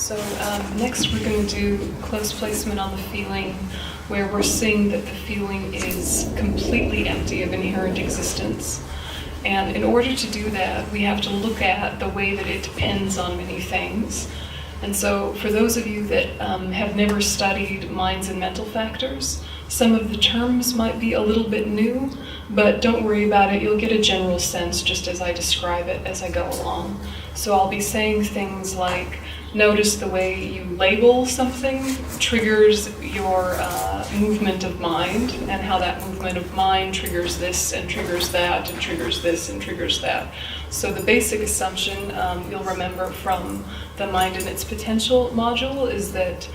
So next we're going to do close placement on the feeling, where we're seeing that the feeling is completely empty of inherent existence. And in order to do that, we have to look at the way that it depends on many things. And so for those of you that have never studied minds and mental factors, some of the terms might be a little bit new, but don't worry about it. You'll get a general sense just as I describe it as I go along. So I'll be saying things like, notice the way you label something triggers your movement of mind, and how that movement of mind triggers this and triggers that and triggers this and triggers that. So the basic assumption you'll remember from the Mind and Its Potential module is that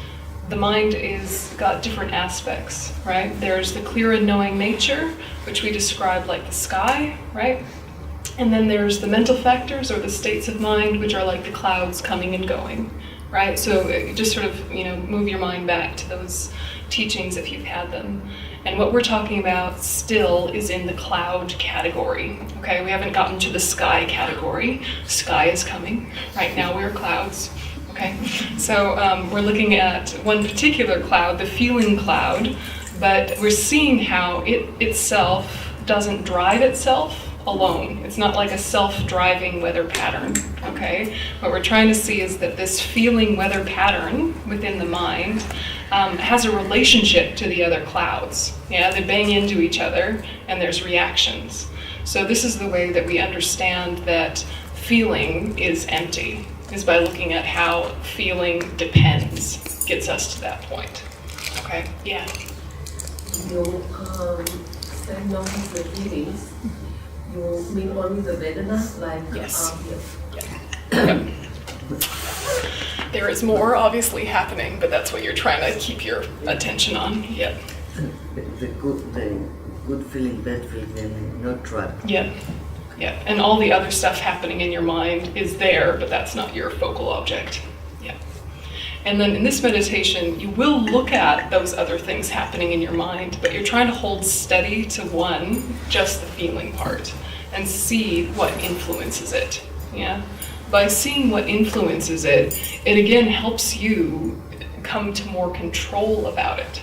the mind is got different aspects, right? There's the clear and knowing nature, which we describe like the sky, right? And then there's the mental factors, or the states of mind, which are like the clouds coming and going, right? So just sort of, move your mind back to those teachings if you've had them. And what we're talking about still is in the cloud category, okay? We haven't gotten to the sky category. Sky is coming. Right now we're clouds, okay? So we're looking at one particular cloud, the feeling cloud, but we're seeing how it itself doesn't drive itself alone. It's not like a self-driving weather pattern, okay? What we're trying to see is that this feeling weather pattern within the mind has a relationship to the other clouds. Yeah, they bang into each other and there's reactions. So this is the way that we understand that feeling is empty, is by looking at how feeling depends, gets us to that point. Okay, yeah? You said notice the feelings. You mean only the Vedana? Like, yes. Yep. There is more obviously happening, but that's what you're trying to keep your attention on. Yep. The good feeling, bad feeling, and not trapped. Yep. Yep. And all the other stuff happening in your mind is there, but that's not your focal object. Yep. And then in this meditation, you will look at those other things happening in your mind, but you're trying to hold steady to one, just the feeling part, and see what influences it. Yeah? By seeing what influences it, it again helps you come to more control about it.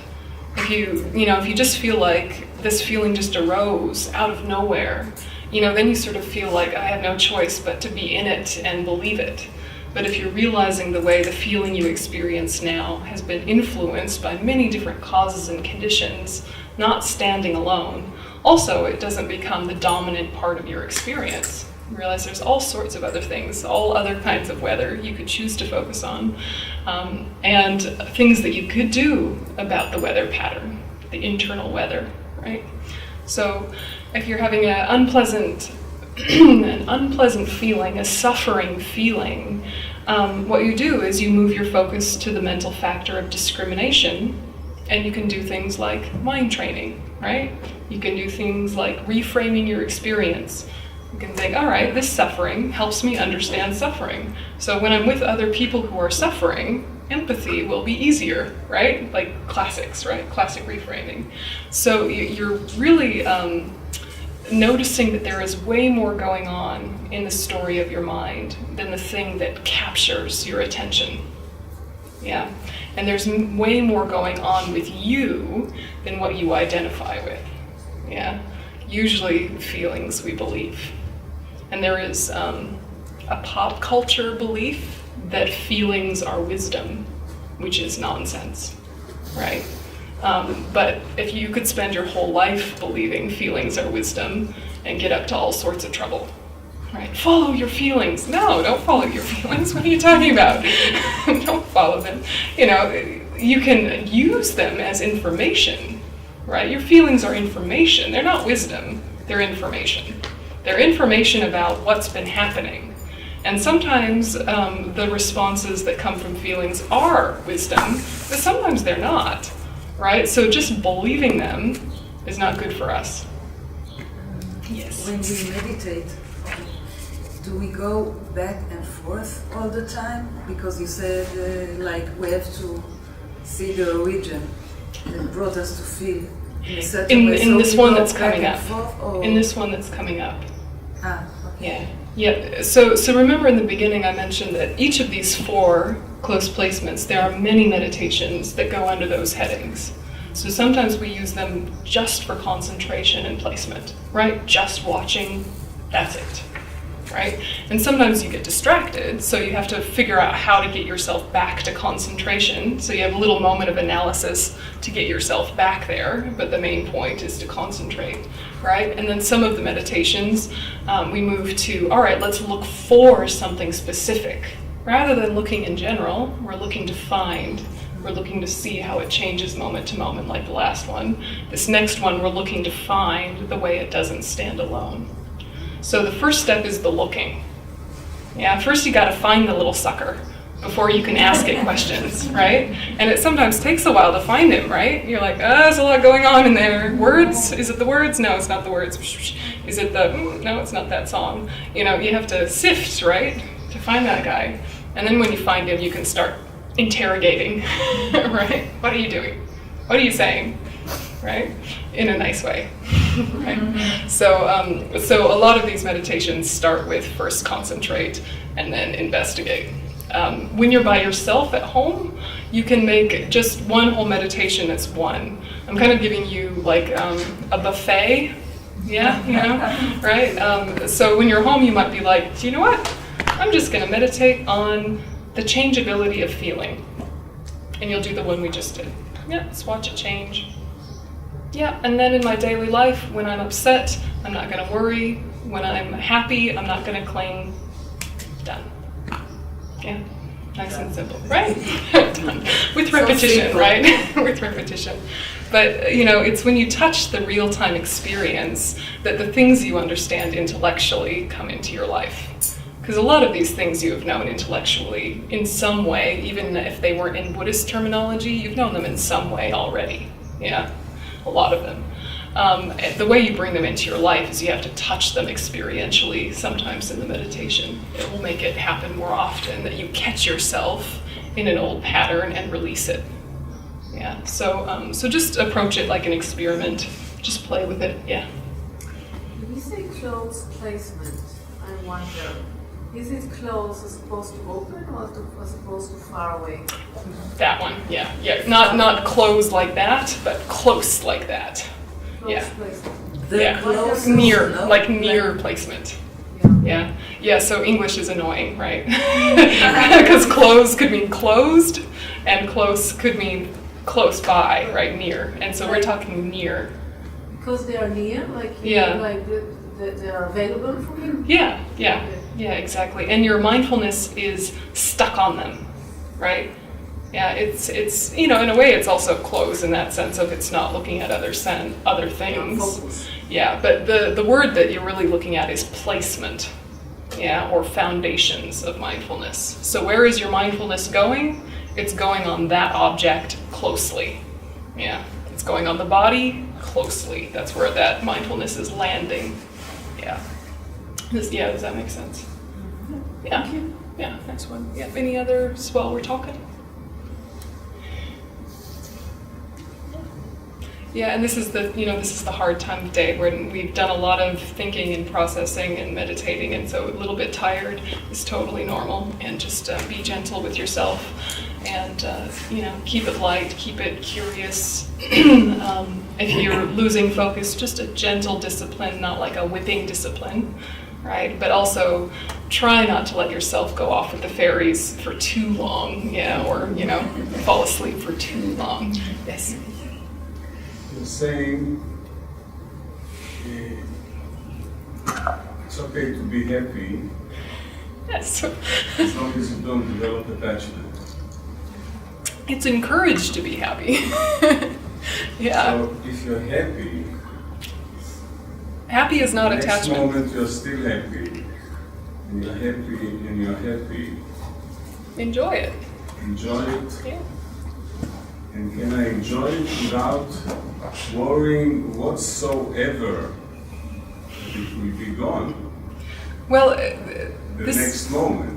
If you just feel like this feeling just arose out of nowhere, then you sort of feel like I have no choice but to be in it and believe it. But if you're realizing the way the feeling you experience now has been influenced by many different causes and conditions, not standing alone, also it doesn't become the dominant part of your experience. You realize there's all sorts of other things, all other kinds of weather you could choose to focus on, and things that you could do about the weather pattern, the internal weather, right? So if you're having an unpleasant feeling, a suffering feeling, what you do is you move your focus to the mental factor of discrimination, and you can do things like mind training, right? You can do things like reframing your experience. You can think, all right, this suffering helps me understand suffering. So when I'm with other people who are suffering, empathy will be easier, right? Like classics, right? Classic reframing. So you're really noticing that there is way more going on in the story of your mind than the thing that captures your attention. Yeah, and there's way more going on with you than what you identify with. Yeah, usually feelings we believe. And there is a pop culture belief that feelings are wisdom, which is nonsense, right? But if you could spend your whole life believing feelings are wisdom and get up to all sorts of trouble, right? Follow your feelings. No, don't follow your feelings. What are you talking about? Don't follow them. You can use them as information, right? Your feelings are information. They're not wisdom. They're information. They're information about what's been happening. And sometimes the responses that come from feelings are wisdom, but sometimes they're not. Right? So just believing them is not good for us. Yes. When we meditate, do we go back and forth all the time? Because you said we have to see the origin that brought us to feel in a certain way. In this one that's coming up. Forth, in this one that's coming up. Okay. Yeah. Yeah. So remember in the beginning I mentioned that each of these four close placements, there are many meditations that go under those headings. So sometimes we use them just for concentration and placement, right? Just watching, that's it, right? And sometimes you get distracted, so you have to figure out how to get yourself back to concentration. So you have a little moment of analysis to get yourself back there, but the main point is to concentrate, right? And then some of the meditations, we move to, all right, let's look for something specific. Rather than looking in general, we're looking to find. We're looking to see how it changes moment to moment, like the last one. This next one, we're looking to find the way it doesn't stand alone. So the first step is the looking. Yeah, first you gotta find the little sucker before you can ask it questions, right? And it sometimes takes a while to find him, right? You're like, there's a lot going on in there. Words? Is it the words? No, it's not the words. Is it the, no, it's not that song. You know, you have to sift, right, to find that guy. And then when you find him, you can start interrogating, right? What are you doing? What are you saying? Right? In a nice way, right? So a lot of these meditations start with first concentrate and then investigate. When you're by yourself at home, you can make just one whole meditation that's one. I'm kind of giving you like a buffet, yeah, you know, right? So when you're home, you might be like, do you know what? I'm just going to meditate on the changeability of feeling. And you'll do the one we just did. Yeah, let's watch it change. Yeah, and then in my daily life, when I'm upset, I'm not going to worry. When I'm happy, I'm not going to cling. Done. Yeah, nice and simple, right? Done. With repetition, right? With repetition. But, you know, it's when you touch the real-time experience that the things you understand intellectually come into your life. Because a lot of these things you have known intellectually in some way, even if they weren't in Buddhist terminology, you've known them in some way already. Yeah, a lot of them. The way you bring them into your life is you have to touch them experientially sometimes in the meditation. It will make it happen more often that you catch yourself in an old pattern and release it. Yeah, so just approach it like an experiment. Just play with it, yeah. When you say close placement, I wonder, is it close as opposed to open or as opposed to far away? That one, yeah. Not close like that, but close like that. Close Yeah. placement. Yeah, closest, near, no? like near placement. Yeah, so English is annoying, right? Because close could mean closed, and close could mean close by, right, near. And so we're talking near. Because they are near, like Yeah. like they are available for you. Yeah, exactly. And your mindfulness is stuck on them, right? Yeah, it's you know, in a way it's also close in that sense of it's not looking at other things. Focus. Yeah, but the word that you're really looking at is placement, yeah, or foundations of mindfulness. So where is your mindfulness going? It's going on that object closely. Yeah, it's going on the body closely. That's where that mindfulness is landing. Yeah. Does that make sense? Yeah. Thank you. Yeah, next one. Yeah, any others while we're talking? Yeah, and this is the hard time of day when we've done a lot of thinking and processing and meditating, and so a little bit tired is totally normal. And just be gentle with yourself, and keep it light, keep it curious. If you're losing focus, just a gentle discipline, not like a whipping discipline, right? But also try not to let yourself go off with the fairies for too long, or fall asleep for too long. Yes. You're saying it's okay to be happy Yes. as long as you don't develop attachment. It's encouraged to be happy. Yeah. So if you're happy, Happy is not next attachment. moment you're still happy, and you're happy, Enjoy it. enjoy it. Yeah. And can I enjoy it without worrying whatsoever that it will be gone Well, the next moment?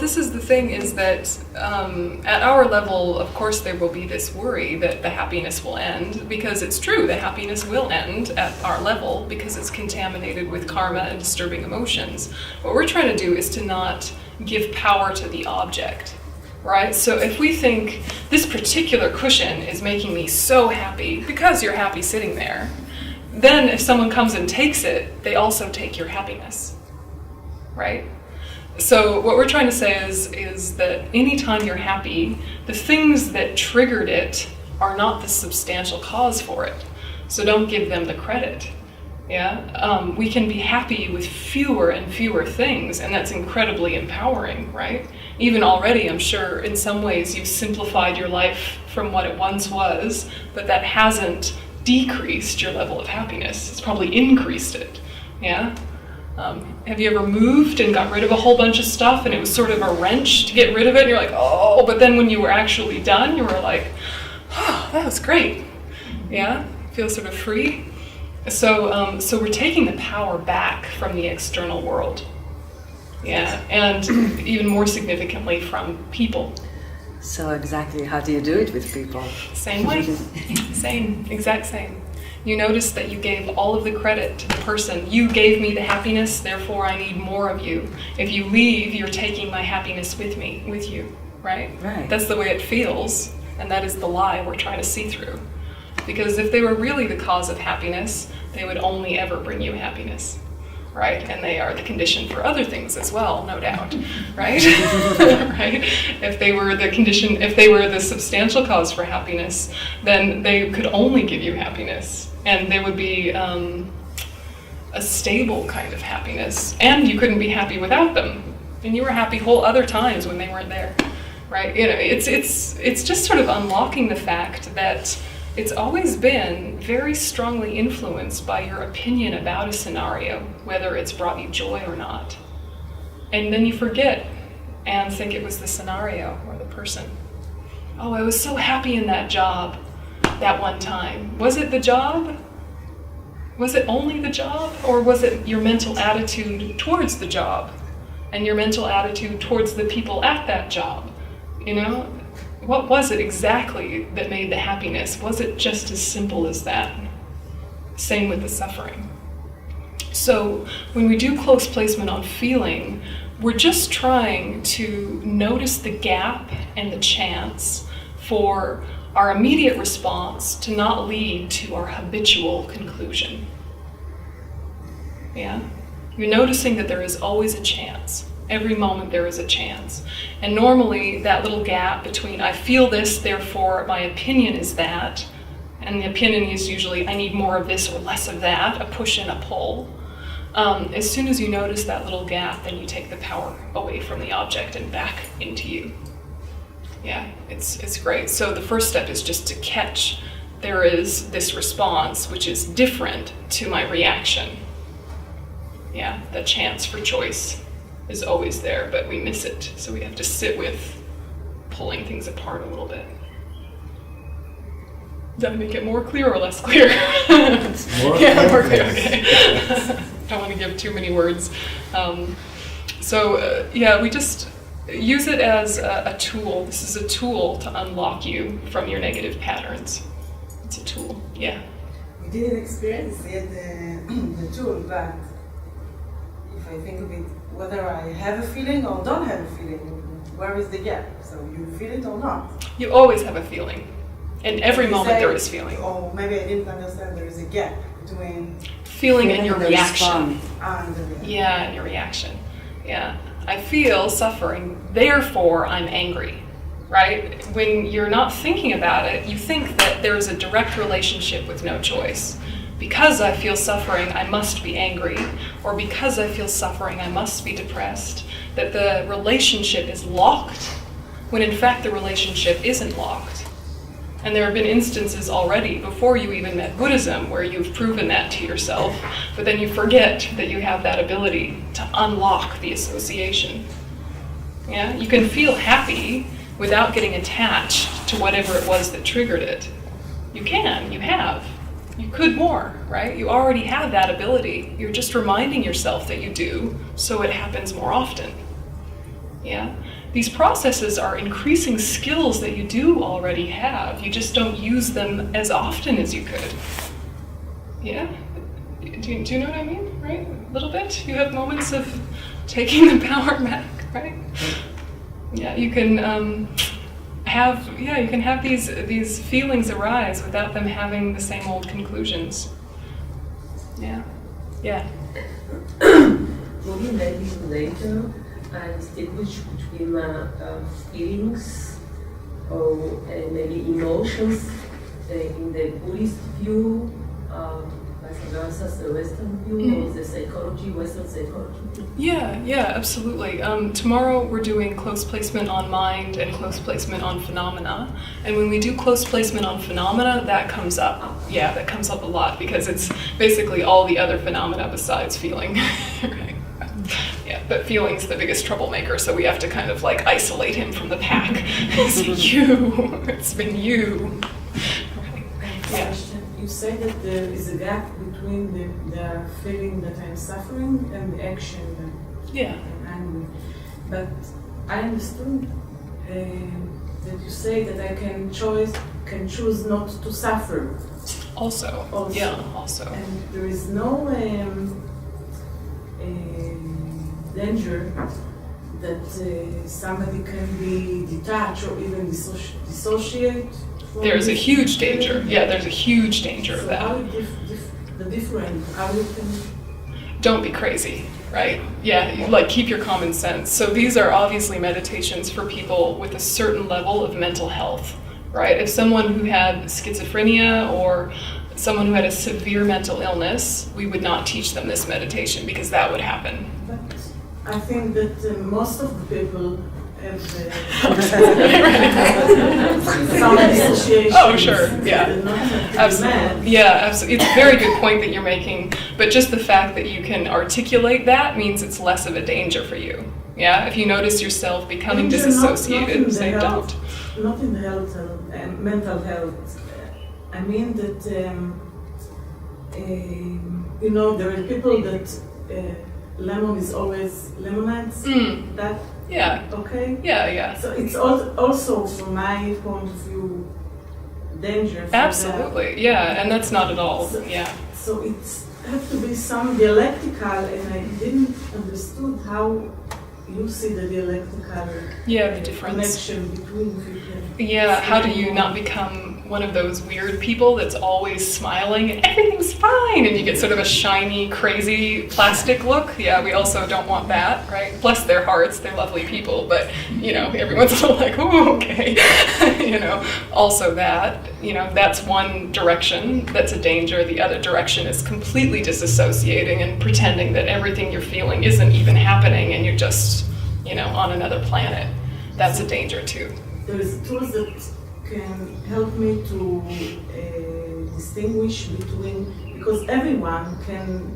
this is the thing is that at our level, of course, there will be this worry that the happiness will end, because it's true, the happiness will end at our level because it's contaminated with karma and disturbing emotions. What we're trying to do is to not give power to the object. right? So if we think this particular cushion is making me so happy because you're happy sitting there, then if someone comes and takes it, they also take your happiness, right? So what we're trying to say is that anytime you're happy, the things that triggered it are not the substantial cause for it. So don't give them the credit. Yeah, we can be happy with fewer and fewer things, and that's incredibly empowering, right? Even already, I'm sure, in some ways you've simplified your life from what it once was, but that hasn't decreased your level of happiness. It's probably increased it, yeah? Have you ever moved and got rid of a whole bunch of stuff, and it was sort of a wrench to get rid of it, and you're like, oh, but then when you were actually done, you were like, oh, that was great, yeah? Feel sort of free? So we're taking the power back from the external world, yeah, and even more significantly from people. So exactly, how do you do it with people? Same way, exact same. You notice that you gave all of the credit to the person. You gave me the happiness, therefore I need more of you. If you leave, you're taking my happiness with you, right? Right. That's the way it feels, and that is the lie we're trying to see through. Because if they were really the cause of happiness, they would only ever bring you happiness, right? And they are the condition for other things as well, no doubt, right? Right? If they were the substantial cause for happiness, then they could only give you happiness, and they would be a stable kind of happiness, and you couldn't be happy without them, and you were happy whole other times when they weren't there, right? You know, it's just sort of unlocking the fact that it's always been very strongly influenced by your opinion about a scenario, whether it's brought you joy or not. And then you forget and think it was the scenario or the person. Oh, I was so happy in that job that one time. Was it the job? Was it only the job? Or was it your mental attitude towards the job and your mental attitude towards the people at that job? You know? What was it exactly that made the happiness? Was it just as simple as that? Same with the suffering. So when we do close placement on feeling, we're just trying to notice the gap and the chance for our immediate response to not lead to our habitual conclusion. Yeah? You're noticing that there is always a chance. Every moment there is a chance. And normally that little gap between I feel this, therefore my opinion is that, and the opinion is usually I need more of this or less of that, a push and a pull. As soon as you notice that little gap, then you take the power away from the object and back into you. Yeah, it's great. So the first step is just to catch there is this response which is different to my reaction. Yeah, the chance for choice is always there, but we miss it. So we have to sit with pulling things apart a little bit. Does that make it more clear or less clear? More More clear. clear, okay. Don't want to give too many words. We just use it as a tool. This is a tool to unlock you from your negative patterns. It's a tool, yeah. We didn't experience yet the tool, but if I think of it, whether I have a feeling or don't have a feeling, where is the gap? So you feel it or not? You always have a feeling. In every You moment say, there is feeling. Or maybe I didn't understand there is a gap between Feeling and your the reaction. response. and the reaction. Yeah, and your reaction. Yeah. I feel suffering, therefore I'm angry. Right? When you're not thinking about it, you think that there is a direct relationship with no choice. Because I feel suffering, I must be angry, or because I feel suffering, I must be depressed, that the relationship is locked, when in fact the relationship isn't locked. And there have been instances already, before you even met Buddhism, where you've proven that to yourself, but then you forget that you have that ability to unlock the association. Yeah? You can feel happy without getting attached to whatever it was that triggered it. You can, you have. You could more, right? You already have that ability. You're just reminding yourself that you do, so it happens more often. Yeah? These processes are increasing skills that you do already have. You just don't use them as often as you could. Yeah? Do you know what I mean, right? A little bit? You have moments of taking the power back, right? Yeah. Yeah, you can you can have these feelings arise without them having the same old conclusions. Yeah. Yeah. Will you maybe later distinguish between feelings or maybe emotions in the Buddhist view, vice versa, the Western view, or the psychology, Western psychology? Yeah, absolutely. Tomorrow we're doing close placement on mind and close placement on phenomena. And when we do close placement on phenomena, that comes up. Yeah, that comes up a lot because it's basically all the other phenomena besides feeling. Right. Yeah, but feeling's the biggest troublemaker, so we have to kind of like isolate him from the pack. It's been you. Right. Yeah. You say that there is a gap between the feeling that I'm suffering and the action that I'm doing. But I understood that you say that I can choose not to suffer. Also. Yeah, also. And there is no danger that somebody can be detached or even dissociate. There's a huge danger. Yeah, there's a huge danger of that. How the different? How you can? Don't be crazy, right? Yeah, like keep your common sense. So these are obviously meditations for people with a certain level of mental health, right? If someone who had schizophrenia or someone who had a severe mental illness, we would not teach them this meditation because that would happen. But I think that most of the people have some dissociation. Oh, sure, yeah. Absolutely. Yeah, absolutely. It's a very good point that you're making, but just the fact that you can articulate that means it's less of a danger for you. Yeah, if you notice yourself becoming disassociated, say don't. Not in the health and mental health. I mean that, there are people that lemon is always lemonades. That yeah. Okay. Yeah. So it's also, from my point of view, danger. Absolutely. Yeah, and that's not at all. So it's have to be some dialectical, and I didn't understood how you see the dialectical the difference. Connection between people. Yeah, how do you not become one of those weird people that's always smiling and everything's fine and you get sort of a shiny, crazy plastic look? Yeah, we also don't want that, right? Bless their hearts, they're lovely people, but, everyone's sort of like, oh, okay. Also that, that's one direction that's a danger. The other direction is completely disassociating and pretending that everything you're feeling isn't even happening and you're just, on another planet. That's a danger too. There is tools that can help me to distinguish between, because everyone can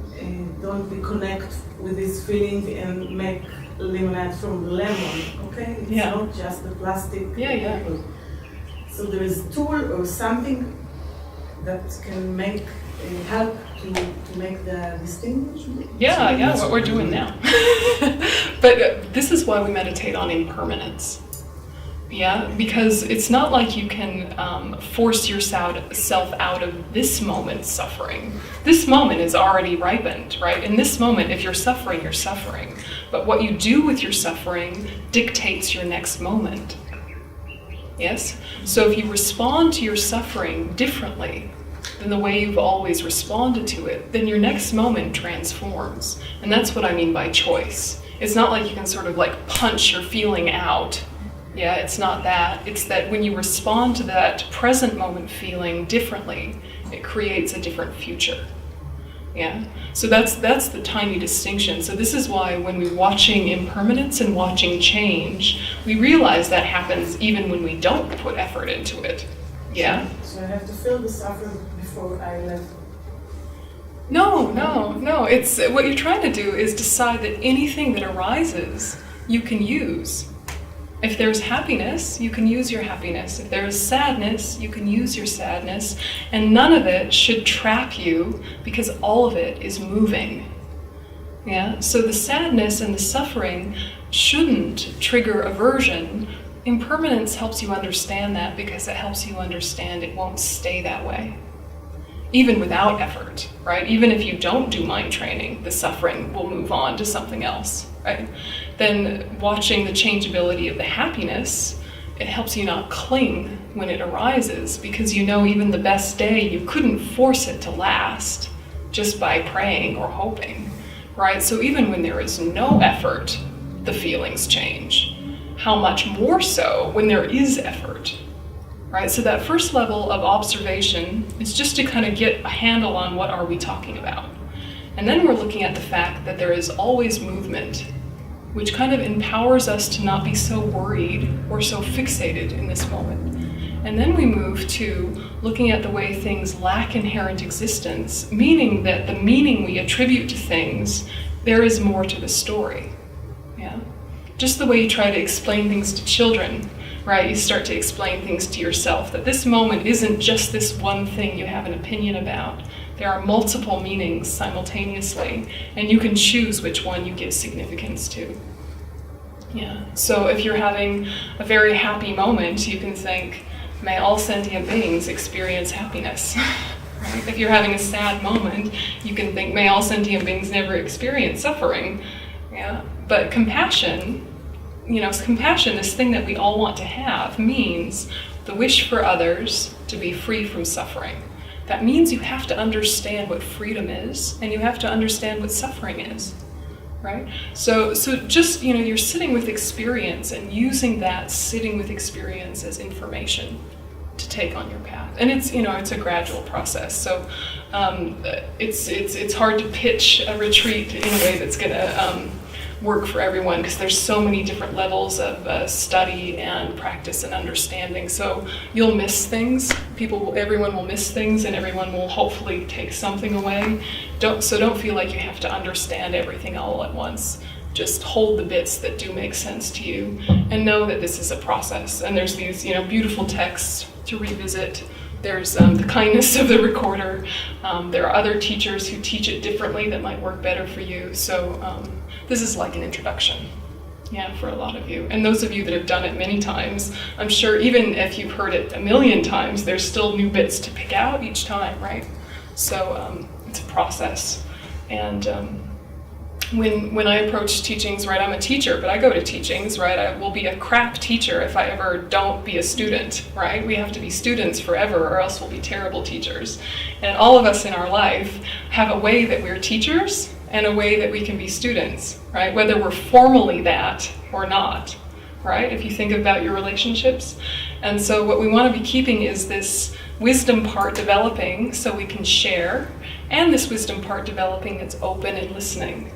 don't be connect with this feeling and make lemonade from the lemon, okay? It's not just the plastic. Yeah. So there is a tool or something that can help to make the distinction. Yeah, what we're doing now. But this is why we meditate on impermanence. Yeah, because it's not like you can force yourself out of this moment's suffering. This moment is already ripened, right? In this moment, if you're suffering, you're suffering. But what you do with your suffering dictates your next moment. Yes? So if you respond to your suffering differently than the way you've always responded to it, then your next moment transforms. And that's what I mean by choice. It's not like you can sort of like punch your feeling out. Yeah, it's not that. It's that when you respond to that present moment feeling differently, it creates a different future. Yeah, so that's the tiny distinction. So this is why when we're watching impermanence and watching change, we realize that happens even when we don't put effort into it. Yeah? So I have to feel the suffering before I let. No. It's what you're trying to do is decide that anything that arises, you can use. If there's happiness, you can use your happiness. If there's sadness, you can use your sadness. And none of it should trap you because all of it is moving. Yeah? So the sadness and the suffering shouldn't trigger aversion. Impermanence helps you understand that because it helps you understand it won't stay that way. even without effort, right? Even if you don't do mind training, the suffering will move on to something else, right? Then watching the changeability of the happiness, it helps you not cling when it arises, because you know even the best day, you couldn't force it to last just by praying or hoping, right? So even when there is no effort, the feelings change. How much more so when there is effort, right? So that first level of observation is just to kind of get a handle on what are we talking about. And then we're looking at the fact that there is always movement, which kind of empowers us to not be so worried or so fixated in this moment. And then we move to looking at the way things lack inherent existence, meaning that the meaning we attribute to things, there is more to the story. Yeah? Just the way you try to explain things to children, right? You start to explain things to yourself, that this moment isn't just this one thing you have an opinion about. There are multiple meanings simultaneously, and you can choose which one you give significance to. Yeah. So if you're having a very happy moment, you can think, may all sentient beings experience happiness. Right? If you're having a sad moment, you can think, may all sentient beings never experience suffering. Yeah. But compassion, compassion, this thing that we all want to have, means the wish for others to be free from suffering. That means you have to understand what freedom is, and you have to understand what suffering is, right? So just, you're sitting with experience and using that sitting with experience as information to take on your path. And it's a gradual process. So it's hard to pitch a retreat in a way that's going to work for everyone, because there's so many different levels of study and practice and understanding. So you'll miss things. Everyone will miss things, and everyone will hopefully take something away. Don't feel like you have to understand everything all at once. Just hold the bits that do make sense to you, and know that this is a process. And there's these beautiful texts to revisit. There's the kindness of the recorder. There are other teachers who teach it differently that might work better for you. So this is like an introduction, for a lot of you. And those of you that have done it many times, I'm sure even if you've heard it a million times, there's still new bits to pick out each time, right? So it's a process. And when I approach teachings, right, I'm a teacher, but I go to teachings, right, I will be a crap teacher if I ever don't be a student, right? We have to be students forever, or else we'll be terrible teachers. And all of us in our life have a way that we're teachers and a way that we can be students, right? Whether we're formally that or not, right? If you think about your relationships. And so what we want to be keeping is this wisdom part developing so we can share, and this wisdom part developing that's open and listening.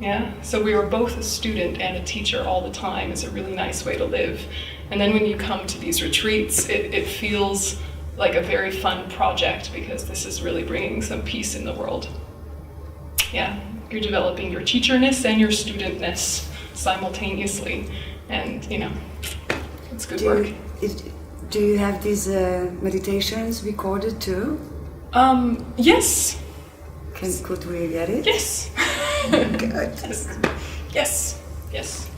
Yeah, so we are both a student and a teacher all the time. Is a really nice way to live. And then when you come to these retreats, it feels like a very fun project, because this is really bringing some peace in the world. Yeah, you're developing your teacherness and your studentness simultaneously, and it's good work. Do you have these meditations recorded too? Yes. Could we get it? Yes. Good. Yes.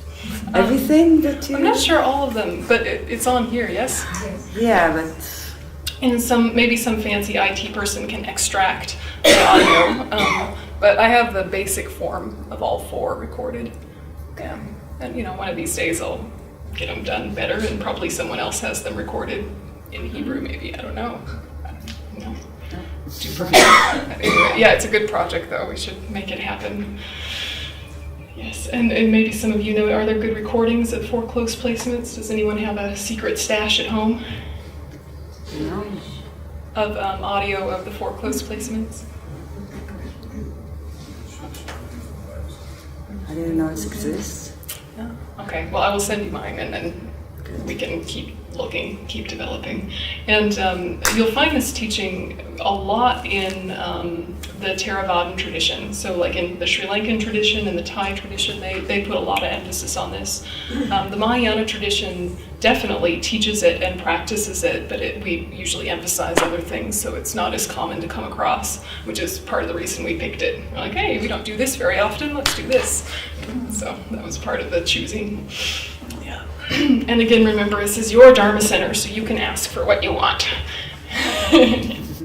Everything that you... I'm not sure all of them, but it's on here, yes? Yeah, but... And maybe some fancy IT person can extract the audio, but I have the basic form of all 4 recorded. Yeah. And one of these days I'll get them done better, and probably someone else has them recorded in Hebrew, maybe, I don't know. Yeah, it's a good project though. We should make it happen. Yes, and maybe some of you know, are there good recordings of 4 close placements? Does anyone have a secret stash at home? No. Of audio of the 4 close placements? I didn't know it exists. No? Okay, well I will send you mine, and then we can keep looking, keep developing. And you'll find this teaching a lot in the Theravadan tradition. So like in the Sri Lankan tradition and the Thai tradition, they put a lot of emphasis on this. The Mahayana tradition definitely teaches it and practices it, but we usually emphasize other things, so it's not as common to come across, which is part of the reason we picked it. We're like, hey, we don't do this very often, let's do this. So that was part of the choosing. Yeah. And again, remember, this is your Dharma Center, so you can ask for what you want.